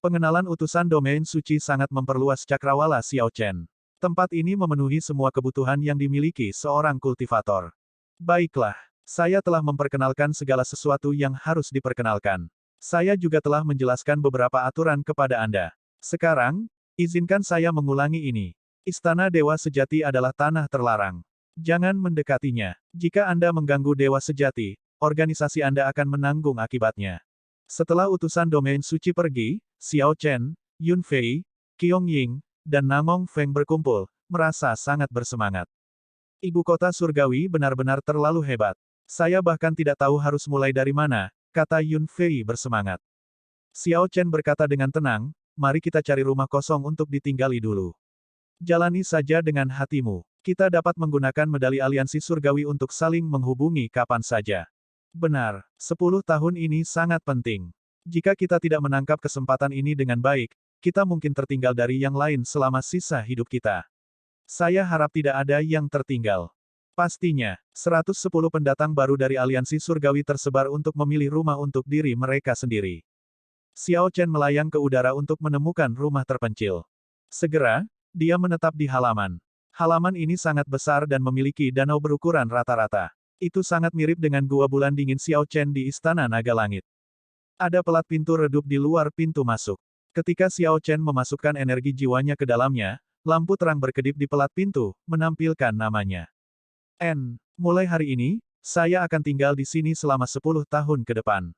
Pengenalan utusan domain suci sangat memperluas cakrawala Xiao Chen. Tempat ini memenuhi semua kebutuhan yang dimiliki seorang kultivator. Baiklah, saya telah memperkenalkan segala sesuatu yang harus diperkenalkan. Saya juga telah menjelaskan beberapa aturan kepada Anda. Sekarang, izinkan saya mengulangi ini. Istana Dewa Sejati adalah tanah terlarang. Jangan mendekatinya. Jika Anda mengganggu Dewa Sejati, organisasi Anda akan menanggung akibatnya. Setelah utusan domain suci pergi, Xiao Chen, Yun Fei, Qiong Ying, dan Namong Feng berkumpul, merasa sangat bersemangat. Ibu kota surgawi benar-benar terlalu hebat. Saya bahkan tidak tahu harus mulai dari mana, kata Yun Fei bersemangat. Xiao Chen berkata dengan tenang, mari kita cari rumah kosong untuk ditinggali dulu. Jalani saja dengan hatimu. Kita dapat menggunakan medali aliansi surgawi untuk saling menghubungi kapan saja. Benar, 10 tahun ini sangat penting. Jika kita tidak menangkap kesempatan ini dengan baik, kita mungkin tertinggal dari yang lain selama sisa hidup kita. Saya harap tidak ada yang tertinggal. Pastinya, 110 pendatang baru dari aliansi surgawi tersebar untuk memilih rumah untuk diri mereka sendiri. Xiao Chen melayang ke udara untuk menemukan rumah terpencil. Segera, dia menetap di halaman. Halaman ini sangat besar dan memiliki danau berukuran rata-rata. Itu sangat mirip dengan gua bulan dingin Xiao Chen di Istana Naga Langit. Ada pelat pintu redup di luar pintu masuk. Ketika Xiao Chen memasukkan energi jiwanya ke dalamnya, lampu terang berkedip di pelat pintu, menampilkan namanya. Mulai hari ini, saya akan tinggal di sini selama 10 tahun ke depan.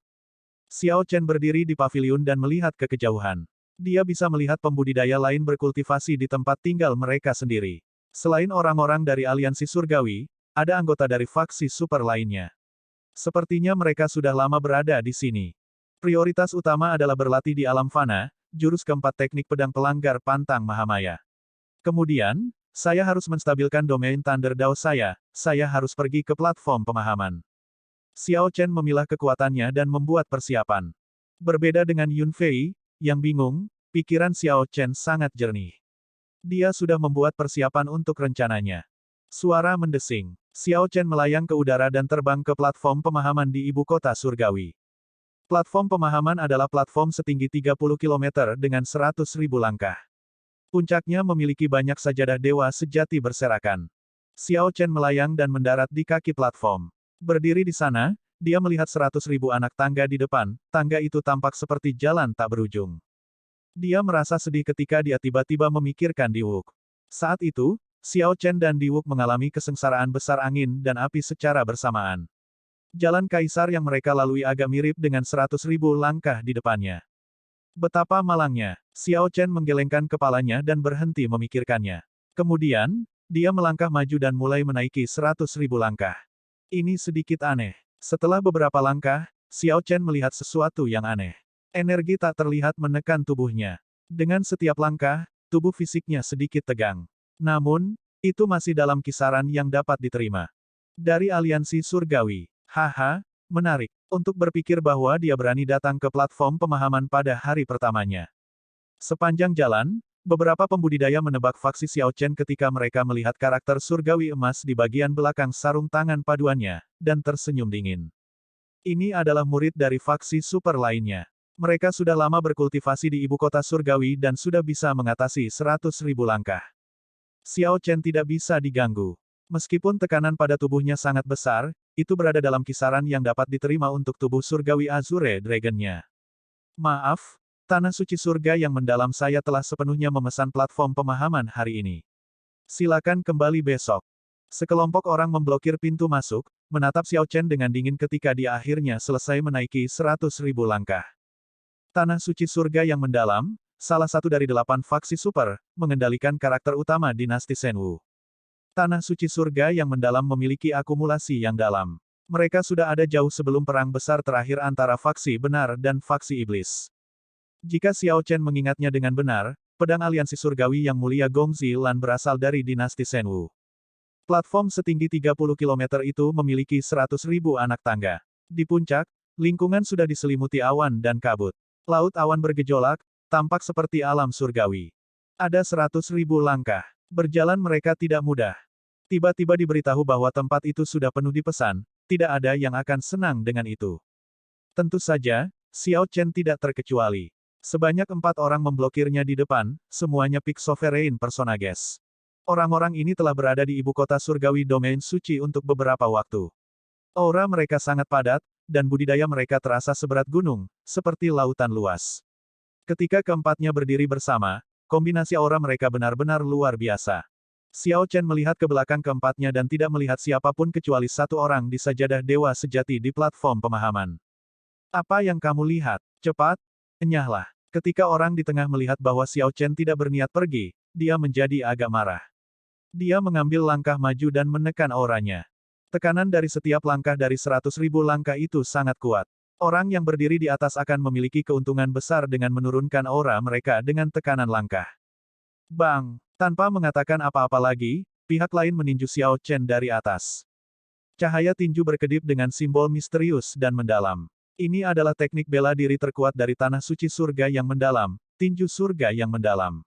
Xiao Chen berdiri di paviliun dan melihat ke kejauhan. Dia bisa melihat pembudidaya lain berkultivasi di tempat tinggal mereka sendiri. Selain orang-orang dari aliansi surgawi, ada anggota dari faksi super lainnya. Sepertinya mereka sudah lama berada di sini. Prioritas utama adalah berlatih di alam fana, jurus keempat teknik pedang pelanggar pantang Mahamaya. Kemudian, saya harus menstabilkan domain Thunder Dao saya harus pergi ke platform pemahaman. Xiao Chen memilah kekuatannya dan membuat persiapan. Berbeda dengan Yun Fei, yang bingung, pikiran Xiao Chen sangat jernih. Dia sudah membuat persiapan untuk rencananya. Suara mendesing. Xiao Chen melayang ke udara dan terbang ke platform pemahaman di ibu kota surgawi. Platform pemahaman adalah platform setinggi 30 km dengan 100.000 langkah. Puncaknya memiliki banyak sajadah dewa sejati berserakan. Xiao Chen melayang dan mendarat di kaki platform. Berdiri di sana, dia melihat 100.000 anak tangga di depan, tangga itu tampak seperti jalan tak berujung. Dia merasa sedih ketika dia tiba-tiba memikirkan Diwuk. Saat itu, Xiao Chen dan Diwuk mengalami kesengsaraan besar angin dan api secara bersamaan. Jalan kaisar yang mereka lalui agak mirip dengan 100.000 langkah di depannya. Betapa malangnya, Xiao Chen menggelengkan kepalanya dan berhenti memikirkannya. Kemudian, dia melangkah maju dan mulai menaiki 100.000 langkah. Ini sedikit aneh. Setelah beberapa langkah, Xiao Chen melihat sesuatu yang aneh. Energi tak terlihat menekan tubuhnya. Dengan setiap langkah, tubuh fisiknya sedikit tegang. Namun, itu masih dalam kisaran yang dapat diterima. Dari aliansi surgawi. Haha, menarik. Untuk berpikir bahwa dia berani datang ke platform pemahaman pada hari pertamanya. Sepanjang jalan, beberapa pembudidaya menebak faksi Xiao Chen ketika mereka melihat karakter surgawi emas di bagian belakang sarung tangan paduannya, dan tersenyum dingin. Ini adalah murid dari faksi super lainnya. Mereka sudah lama berkultivasi di ibu kota surgawi dan sudah bisa mengatasi 100.000 langkah. Xiao Chen tidak bisa diganggu. Meskipun tekanan pada tubuhnya sangat besar, itu berada dalam kisaran yang dapat diterima untuk tubuh surgawi Azure Dragon-nya. Maaf, tanah suci surga yang mendalam saya telah sepenuhnya memesan platform pemahaman hari ini. Silakan kembali besok. Sekelompok orang memblokir pintu masuk, menatap Xiao Chen dengan dingin ketika dia akhirnya selesai menaiki 100.000 langkah. Tanah suci surga yang mendalam, salah satu dari 8 faksi super, mengendalikan karakter utama dinasti Shenwu. Tanah suci surga yang mendalam memiliki akumulasi yang dalam. Mereka sudah ada jauh sebelum perang besar terakhir antara faksi benar dan faksi iblis. Jika Xiao Chen mengingatnya dengan benar, pedang aliansi surgawi yang mulia Gongzi Lan berasal dari dinasti Shenwu. Platform setinggi 30 km itu memiliki 100.000 anak tangga. Di puncak, lingkungan sudah diselimuti awan dan kabut. Laut awan bergejolak, tampak seperti alam surgawi. Ada 100.000 langkah. Berjalan mereka tidak mudah. Tiba-tiba diberitahu bahwa tempat itu sudah penuh dipesan, tidak ada yang akan senang dengan itu. Tentu saja, Xiao Chen tidak terkecuali. Sebanyak 4 orang memblokirnya di depan, semuanya Peak Sovereign Personages. Orang-orang ini telah berada di ibu kota surgawi domain suci untuk beberapa waktu. Aura mereka sangat padat, dan budidaya mereka terasa seberat gunung, seperti lautan luas. Ketika keempatnya berdiri bersama, kombinasi aura mereka benar-benar luar biasa. Xiao Chen melihat ke belakang keempatnya dan tidak melihat siapapun kecuali satu orang di sajadah dewa sejati di platform pemahaman. Apa yang kamu lihat? Cepat, enyahlah. Ketika orang di tengah melihat bahwa Xiao Chen tidak berniat pergi, dia menjadi agak marah. Dia mengambil langkah maju dan menekan auranya. Tekanan dari setiap langkah dari 100.000 langkah itu sangat kuat. Orang yang berdiri di atas akan memiliki keuntungan besar dengan menurunkan aura mereka dengan tekanan langkah. Bang! Tanpa mengatakan apa-apa lagi, pihak lain meninju Xiao Chen dari atas. Cahaya tinju berkedip dengan simbol misterius dan mendalam. Ini adalah teknik bela diri terkuat dari tanah suci surga yang mendalam, tinju surga yang mendalam.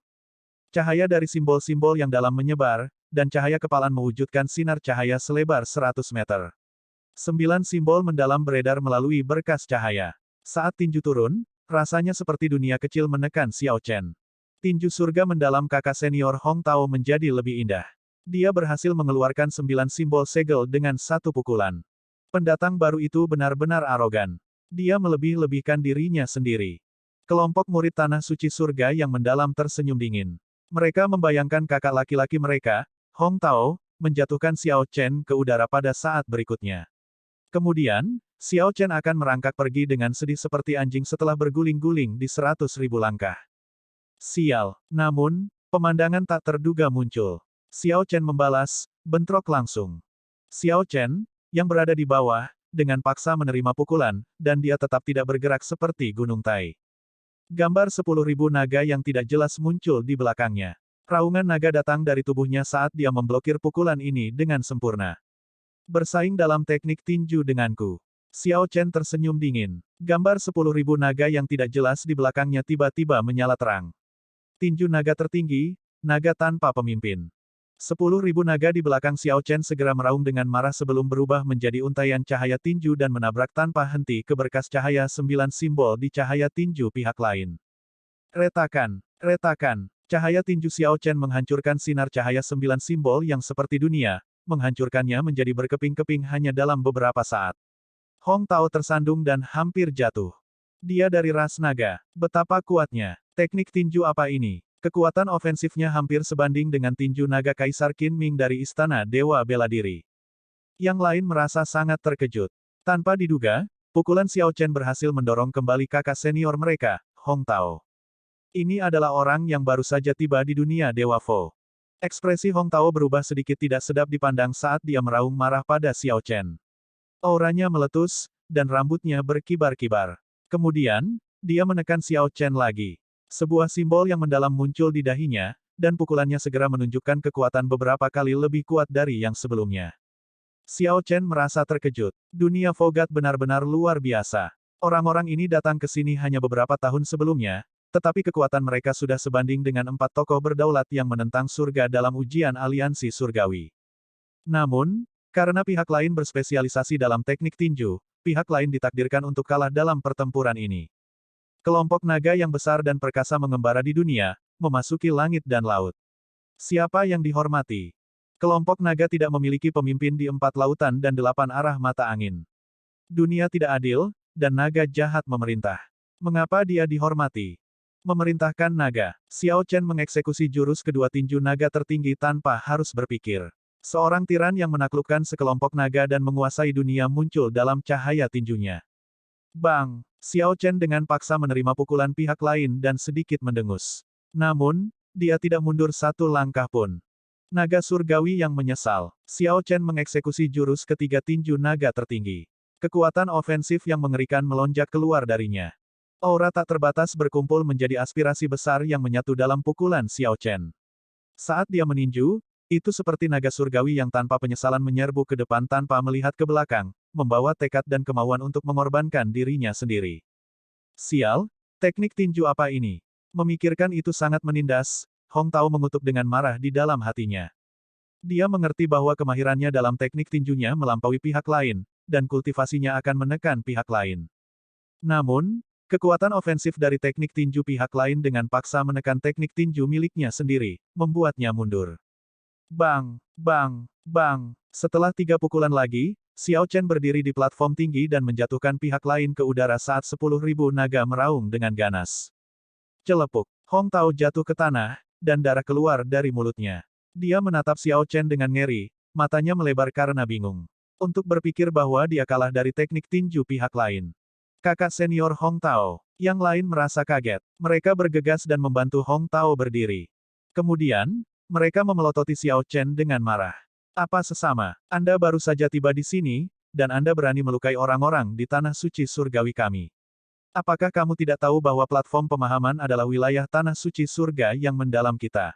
Cahaya dari simbol-simbol yang dalam menyebar, dan cahaya kepalan mewujudkan sinar cahaya selebar 100 meter. 9 simbol mendalam beredar melalui berkas cahaya. Saat tinju turun, rasanya seperti dunia kecil menekan Xiao Chen. Tinju surga mendalam kakak senior Hong Tao menjadi lebih indah. Dia berhasil mengeluarkan 9 simbol segel dengan satu pukulan. Pendatang baru itu benar-benar arogan. Dia melebih-lebihkan dirinya sendiri. Kelompok murid tanah suci surga yang mendalam tersenyum dingin. Mereka membayangkan kakak laki-laki mereka, Hong Tao, menjatuhkan Xiao Chen ke udara pada saat berikutnya. Kemudian, Xiao Chen akan merangkak pergi dengan sedih seperti anjing setelah berguling-guling di 100.000 langkah. Sial. Namun, pemandangan tak terduga muncul. Xiao Chen membalas, bentrok langsung. Xiao Chen, yang berada di bawah, dengan paksa menerima pukulan, dan dia tetap tidak bergerak seperti Gunung Tai. Gambar 10.000 naga yang tidak jelas muncul di belakangnya. Raungan naga datang dari tubuhnya saat dia memblokir pukulan ini dengan sempurna. Bersaing dalam teknik tinju denganku. Xiao Chen tersenyum dingin. Gambar 10.000 naga yang tidak jelas di belakangnya tiba-tiba menyala terang. Tinju naga tertinggi, naga tanpa pemimpin. 10.000 naga di belakang Xiao Chen segera meraung dengan marah sebelum berubah menjadi untaian cahaya tinju dan menabrak tanpa henti ke berkas cahaya 9 simbol di cahaya tinju pihak lain. Retakan, retakan. Cahaya tinju Xiao Chen menghancurkan sinar cahaya 9 simbol yang seperti dunia, menghancurkannya menjadi berkeping-keping hanya dalam beberapa saat. Hong Tao tersandung dan hampir jatuh. Dia dari ras naga. Betapa kuatnya. Teknik tinju apa ini? Kekuatan ofensifnya hampir sebanding dengan tinju naga Kaisar Qin Ming dari Istana Dewa Bela Diri. Yang lain merasa sangat terkejut. Tanpa diduga, pukulan Xiao Chen berhasil mendorong kembali kakak senior mereka, Hong Tao. Ini adalah orang yang baru saja tiba di dunia Dewa Vo. Ekspresi Hong Tao berubah sedikit tidak sedap dipandang saat dia meraung marah pada Xiao Chen. Auranya meletus, dan rambutnya berkibar-kibar. Kemudian, dia menekan Xiao Chen lagi. Sebuah simbol yang mendalam muncul di dahinya, dan pukulannya segera menunjukkan kekuatan beberapa kali lebih kuat dari yang sebelumnya. Xiao Chen merasa terkejut. Dunia Vogat benar-benar luar biasa. Orang-orang ini datang ke sini hanya beberapa tahun sebelumnya, tetapi kekuatan mereka sudah sebanding dengan 4 tokoh berdaulat yang menentang surga dalam ujian aliansi surgawi. Namun, karena pihak lain berspesialisasi dalam teknik tinju, pihak lain ditakdirkan untuk kalah dalam pertempuran ini. Kelompok naga yang besar dan perkasa mengembara di dunia, memasuki langit dan laut. Siapa yang dihormati? Kelompok naga tidak memiliki pemimpin di 4 lautan dan 8 arah mata angin. Dunia tidak adil, dan naga jahat memerintah. Mengapa dia dihormati? Memerintahkan naga. Xiao Chen mengeksekusi jurus kedua tinju naga tertinggi tanpa harus berpikir. Seorang tiran yang menaklukkan sekelompok naga dan menguasai dunia muncul dalam cahaya tinjunya. Bang! Xiao Chen dengan paksa menerima pukulan pihak lain dan sedikit mendengus. Namun, dia tidak mundur satu langkah pun. Naga surgawi yang menyesal. Xiao Chen mengeksekusi jurus ketiga tinju naga tertinggi. Kekuatan ofensif yang mengerikan melonjak keluar darinya. Aura tak terbatas berkumpul menjadi aspirasi besar yang menyatu dalam pukulan Xiao Chen. Saat dia meninju, itu seperti naga surgawi yang tanpa penyesalan menyerbu ke depan tanpa melihat ke belakang, membawa tekad dan kemauan untuk mengorbankan dirinya sendiri. Sial, teknik tinju apa ini? Memikirkan itu sangat menindas, Hong Tao mengutuk dengan marah di dalam hatinya. Dia mengerti bahwa kemahirannya dalam teknik tinjunya melampaui pihak lain, dan kultivasinya akan menekan pihak lain. Namun, Kekuatan ofensif dari teknik tinju pihak lain dengan paksa menekan teknik tinju miliknya sendiri, membuatnya mundur. Bang, bang, bang. Setelah 3 pukulan lagi, Xiao Chen berdiri di platform tinggi dan menjatuhkan pihak lain ke udara saat 10.000 naga meraung dengan ganas. Celepuk. Hong Tao jatuh ke tanah, dan darah keluar dari mulutnya. Dia menatap Xiao Chen dengan ngeri, matanya melebar karena bingung. Untuk berpikir bahwa dia kalah dari teknik tinju pihak lain. Kakak senior Hong Tao. Yang lain merasa kaget. Mereka bergegas dan membantu Hong Tao berdiri. Kemudian, mereka memelototi Xiao Chen dengan marah. Apa sesama? Anda baru saja tiba di sini, dan Anda berani melukai orang-orang di tanah suci surgawi kami. Apakah kamu tidak tahu bahwa platform pemahaman adalah wilayah tanah suci surga yang mendalam kita?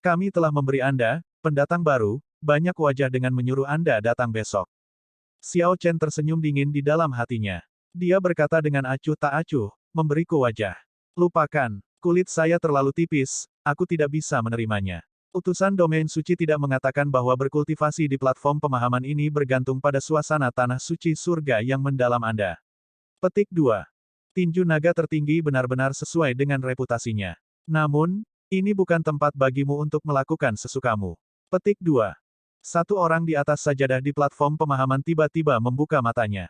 Kami telah memberi Anda, pendatang baru, banyak wajah dengan menyuruh Anda datang besok. Xiao Chen tersenyum dingin di dalam hatinya. Dia berkata dengan acuh tak acuh, memberiku wajah. Lupakan, kulit saya terlalu tipis, aku tidak bisa menerimanya. Utusan domain suci tidak mengatakan bahwa berkultivasi di platform pemahaman ini bergantung pada suasana tanah suci surga yang mendalam Anda. Petik 2. Tinju naga tertinggi benar-benar sesuai dengan reputasinya. Namun, ini bukan tempat bagimu untuk melakukan sesukamu. Petik 2. Satu orang di atas sajadah di platform pemahaman tiba-tiba membuka matanya.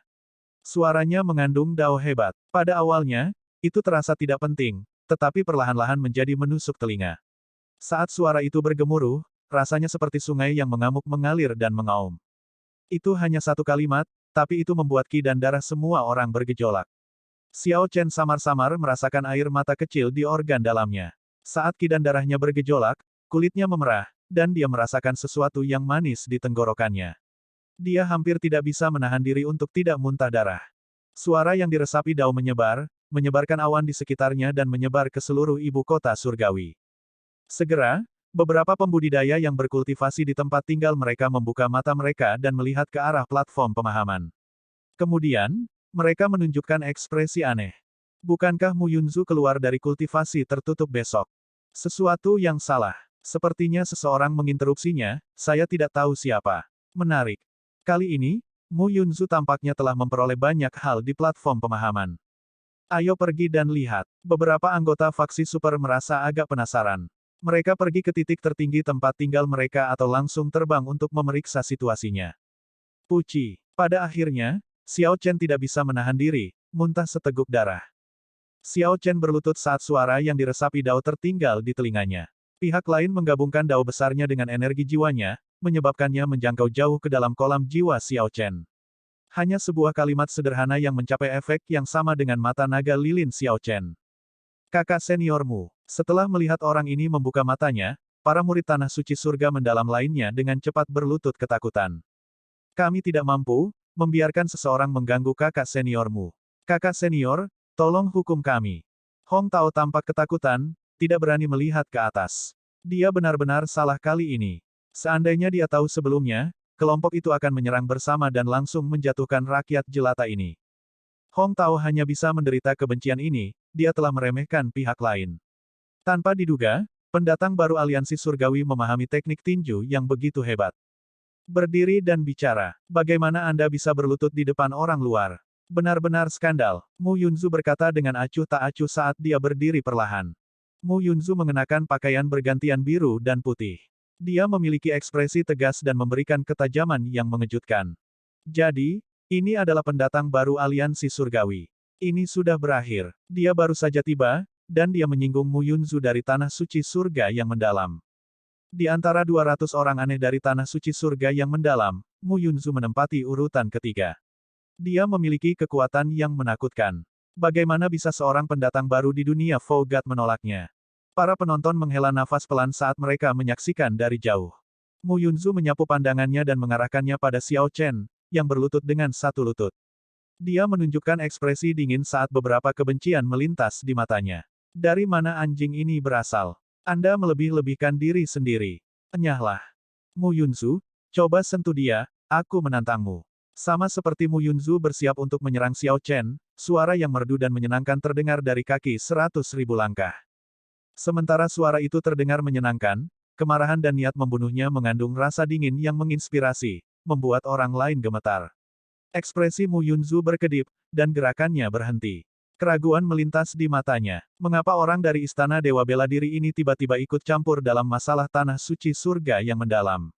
Suaranya mengandung dao hebat. Pada awalnya, itu terasa tidak penting, tetapi perlahan-lahan menjadi menusuk telinga. Saat suara itu bergemuruh, rasanya seperti sungai yang mengamuk mengalir dan mengaum. Itu hanya satu kalimat, tapi itu membuat ki dan darah semua orang bergejolak. Xiao Chen samar-samar merasakan air mata kecil di organ dalamnya. Saat ki dan darahnya bergejolak, kulitnya memerah, dan dia merasakan sesuatu yang manis di tenggorokannya. Dia hampir tidak bisa menahan diri untuk tidak muntah darah. Suara yang diresapi dao menyebarkan awan di sekitarnya dan menyebar ke seluruh ibu kota surgawi. Segera, beberapa pembudidaya yang berkultivasi di tempat tinggal mereka membuka mata mereka dan melihat ke arah platform pemahaman. Kemudian, mereka menunjukkan ekspresi aneh. Bukankah Mu Yunzu keluar dari kultivasi tertutup besok? Sesuatu yang salah. Sepertinya seseorang menginterupsinya, saya tidak tahu siapa. Menarik. Kali ini, Mu Yunzu tampaknya telah memperoleh banyak hal di platform pemahaman. Ayo pergi dan lihat. Beberapa anggota faksi super merasa agak penasaran. Mereka pergi ke titik tertinggi tempat tinggal mereka atau langsung terbang untuk memeriksa situasinya. Puci. Pada akhirnya, Xiao Chen tidak bisa menahan diri, muntah seteguk darah. Xiao Chen berlutut saat suara yang diresapi dao tertinggal di telinganya. Pihak lain menggabungkan dao besarnya dengan energi jiwanya, menyebabkannya menjangkau jauh ke dalam kolam jiwa Xiao Chen. Hanya sebuah kalimat sederhana yang mencapai efek yang sama dengan mata naga lilin Xiao Chen. Kakak seniormu. Setelah melihat orang ini membuka matanya, para murid tanah suci surga mendalam lainnya dengan cepat berlutut ketakutan. Kami tidak mampu membiarkan seseorang mengganggu kakak seniormu. Kakak senior, tolong hukum kami. Hong Tao tampak ketakutan, tidak berani melihat ke atas. Dia benar-benar salah kali ini. Seandainya dia tahu sebelumnya, kelompok itu akan menyerang bersama dan langsung menjatuhkan rakyat jelata ini. Hong Tao hanya bisa menderita kebencian ini, dia telah meremehkan pihak lain. Tanpa diduga, pendatang baru aliansi surgawi memahami teknik tinju yang begitu hebat. Berdiri dan bicara, bagaimana Anda bisa berlutut di depan orang luar? Benar-benar skandal, Mu Yunzu berkata dengan acuh tak acuh saat dia berdiri perlahan. Mu Yunzu mengenakan pakaian bergantian biru dan putih. Dia memiliki ekspresi tegas dan memberikan ketajaman yang mengejutkan. Jadi, ini adalah pendatang baru aliansi surgawi. Ini sudah berakhir. Dia baru saja tiba, dan dia menyinggung Mu Yunzu dari tanah suci surga yang mendalam. Di antara 200 orang aneh dari tanah suci surga yang mendalam, Mu Yunzu menempati urutan ketiga. Dia memiliki kekuatan yang menakutkan. Bagaimana bisa seorang pendatang baru di dunia Vogat menolaknya? Para penonton menghela nafas pelan saat mereka menyaksikan dari jauh. Mu Yunzu menyapu pandangannya dan mengarahkannya pada Xiao Chen, yang berlutut dengan satu lutut. Dia menunjukkan ekspresi dingin saat beberapa kebencian melintas di matanya. Dari mana anjing ini berasal? Anda melebih-lebihkan diri sendiri. Enyahlah. Mu Yunzu, coba sentuh dia, aku menantangmu. Sama seperti Mu Yunzu bersiap untuk menyerang Xiao Chen, suara yang merdu dan menyenangkan terdengar dari kaki 100.000 langkah. Sementara suara itu terdengar menyenangkan, kemarahan dan niat membunuhnya mengandung rasa dingin yang menginspirasi, membuat orang lain gemetar. Ekspresi Mu Yunzu berkedip, dan gerakannya berhenti. Keraguan melintas di matanya. Mengapa orang dari Istana Dewa Bela Diri ini tiba-tiba ikut campur dalam masalah tanah suci surga yang mendalam?